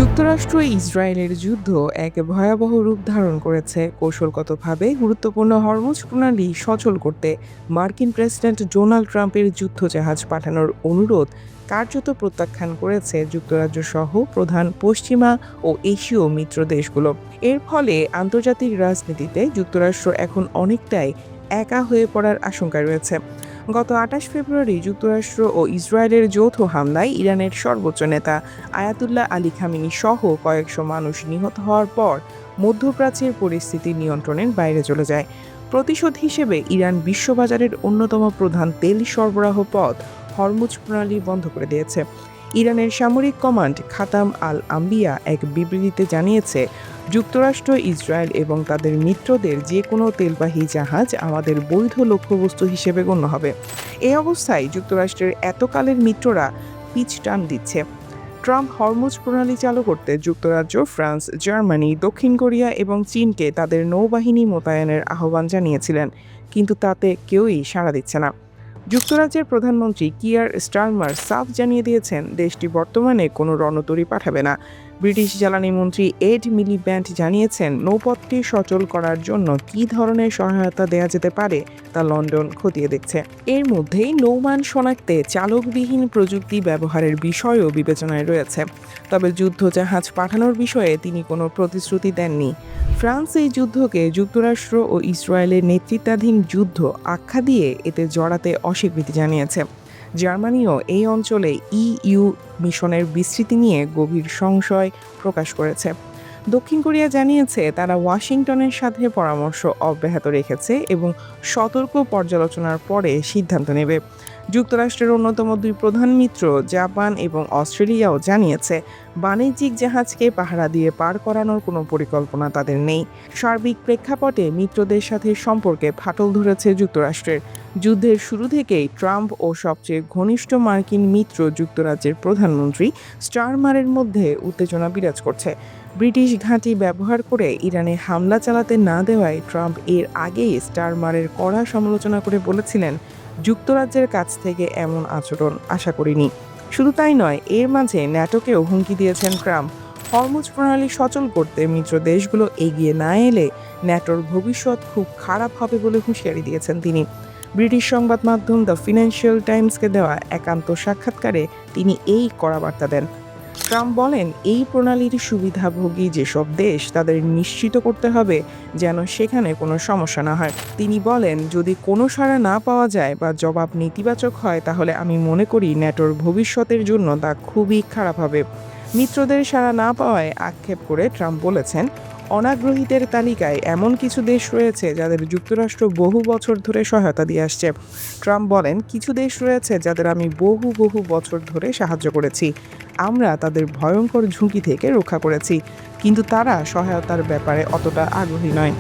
যুক্তরাষ্ট্র ইসরায়েলের যুদ্ধ এক ভয়াবহ রূপ ধারণ করেছে। কৌশলগতভাবে গুরুত্বপূর্ণ হরমুজ প্রণালী সচল করতে মার্কিন প্রেসিডেন্ট ডোনাল্ড ট্রাম্পের যুদ্ধজাহাজ পাঠানোর অনুরোধ কার্যত প্রত্যাখ্যান করেছে যুক্তরাজ্য সহ প্রধান পশ্চিমা ও এশীয় মিত্র দেশগুলো। এর ফলে আন্তর্জাতিক রাজনীতিতে যুক্তরাষ্ট্র এখন অনেকটাই একা হয়ে পড়ার আশঙ্কা রয়েছে। গত ২৮ ফেব্রুয়ারি যুক্তরাষ্ট্র ও ইসরায়েলের যৌথ হামলায় ইরানের সর্বোচ্চ নেতা আয়াতুল্লাহ আলী খামেনি সহ কয়েকশো মানুষ নিহত হওয়ার পর মধ্যপ্রাচ্যের পরিস্থিতি নিয়ন্ত্রণের বাইরে চলে যায়। প্রতিশোধ হিসেবে ইরান বিশ্ববাজারের অন্যতম প্রধান তেল সরবরাহ পথ হরমুজ প্রণালী বন্ধ করে দিয়েছে। ইরানের সামরিক কমান্ড খাতাম আল আম্বিয়া এক বিবৃতিতে জানিয়েছে, যুক্তরাষ্ট্র, ইসরায়েল এবং তাদের মিত্রদের যে কোনো তেলবাহী জাহাজ আমাদের বৈধ লক্ষ্যবস্তু হিসেবে গণ্য হবে। এই অবস্থায় যুক্তরাষ্ট্রের এতকালের মিত্ররা পিছ টান দিচ্ছে। ট্রাম্প হরমুজ প্রণালী চালু করতে যুক্তরাজ্য, ফ্রান্স, জার্মানি, দক্ষিণ কোরিয়া এবং চীনকে তাদের নৌবাহিনী মোতায়েনের আহ্বান জানিয়েছিলেন, কিন্তু তাতে কেউই সাড়া দিচ্ছে না। যুক্তরাজ্যের প্রধানমন্ত্রী কিয়ার স্টারমার সাফ জানিয়ে দিয়েছেন দেশটি বর্তমানে কোনো রণতরী পাঠাবে না। ব্রিটিশ জ্বালানি মন্ত্রী এড মিলিব্যান্ড জানিয়েছেন নৌপথটি সচল করার জন্য কী ধরনের সহায়তা দেওয়া যেতে পারে তা লন্ডন খতিয়ে দেখছে। এর মধ্যেই নৌমান শনাক্তে চালকবিহীন প্রযুক্তি ব্যবহারের বিষয়ও বিবেচনায় রয়েছে। তবে যুদ্ধজাহাজ পাঠানোর বিষয়ে তিনি কোনো প্রতিশ্রুতি দেননি। ফ্রান্স এই যুদ্ধকে যুক্তরাষ্ট্র ও ইসরায়েলের নেতৃত্বাধীন যুদ্ধ আখ্যা দিয়ে এতে জড়াতে অস্বীকৃতি জানিয়েছে। জার্মানিও এই অঞ্চলে ইইউ মিশনের বিস্তৃতি নিয়ে গভীর সংশয় প্রকাশ করেছে। দক্ষিণ কোরিয়া জানিয়েছে তারা ওয়াশিংটনের সাথে পরামর্শ অব্যাহত রেখেছে এবং সতর্ক পর্যালোচনার পরে সিদ্ধান্ত নেবে। যুক্তরাষ্ট্রের অন্যতম দুই প্রধান মিত্র জাপান এবং অস্ট্রেলিয়াও জানিয়েছে বাণিজ্যিক জাহাজকে পাহারা দিয়ে পার করানোর কোনো পরিকল্পনা তাদের নেই। সার্বিক প্রেক্ষাপটে মিত্রদের সাথে সম্পর্কে ফাটল ধরেছে যুক্তরাষ্ট্রের। যুদ্ধের শুরু থেকেই ট্রাম্প ও সবচেয়ে ঘনিষ্ঠ মার্কিন মিত্র যুক্তরাজ্যের প্রধানমন্ত্রী স্টারমারের মধ্যে উত্তেজনা বিরাজ করছে। ব্রিটিশ ঘাঁটি ব্যবহার করে ইরানে হামলা চালাতে না দেওয়ায় ট্রাম্প এর আগেই স্টারমারের কড়া সমালোচনা করে বলেছিলেন, যুক্তরাজ্যের কাছ থেকে এমন আচরণ আশা করিনি। শুধু তাই নয়, এর মাঝে ন্যাটোকেও হুমকি দিয়েছেন ট্রাম্প। হরমুজ প্রণালী সচল করতে মিত্র দেশগুলো এগিয়ে না এলে ন্যাটোর ভবিষ্যৎ খুব খারাপ হবে বলে হুঁশিয়ারি দিয়েছেন তিনি। ব্রিটিশ সংবাদ মাধ্যম দ্য ফিনান্সিয়াল টাইমসকে দেওয়া একান্ত সাক্ষাৎকারে তিনি এই কড়া বার্তা দেন। ট্রাম্প বলেন, এই প্রণালীর সুবিধাভোগী যেসব দেশ তাদের নিশ্চিত করতে হবে যেন সেখানে কোনো সমস্যা না হয়। তিনি বলেন, যদি কোনো সাড়া না পাওয়া যায় বা জবাব নেতিবাচক হয় তাহলে আমি মনে করি ন্যাটোর ভবিষ্যতের জন্য তা খুবই খারাপ হবে। মিত্রদের সাড়া না পাওয়ায় আক্ষেপ করে ট্রাম্প বলেছেন, অনাগ্রহীদের তালিকায় এমন কিছু দেশ রয়েছে যাদের যুক্তরাষ্ট্র বহু বছর ধরে সহায়তা দিয়ে আসছে। ট্রাম্প বলেন, কিছু দেশ রয়েছে যাদের আমি বহু বছর ধরে সাহায্য করেছি। আমরা তাদের ভয়ঙ্কর ঝুঁকি থেকে রক্ষা করেছি, কিন্তু তারা সহায়তার ব্যাপারে অতটা আগ্রহী নয়।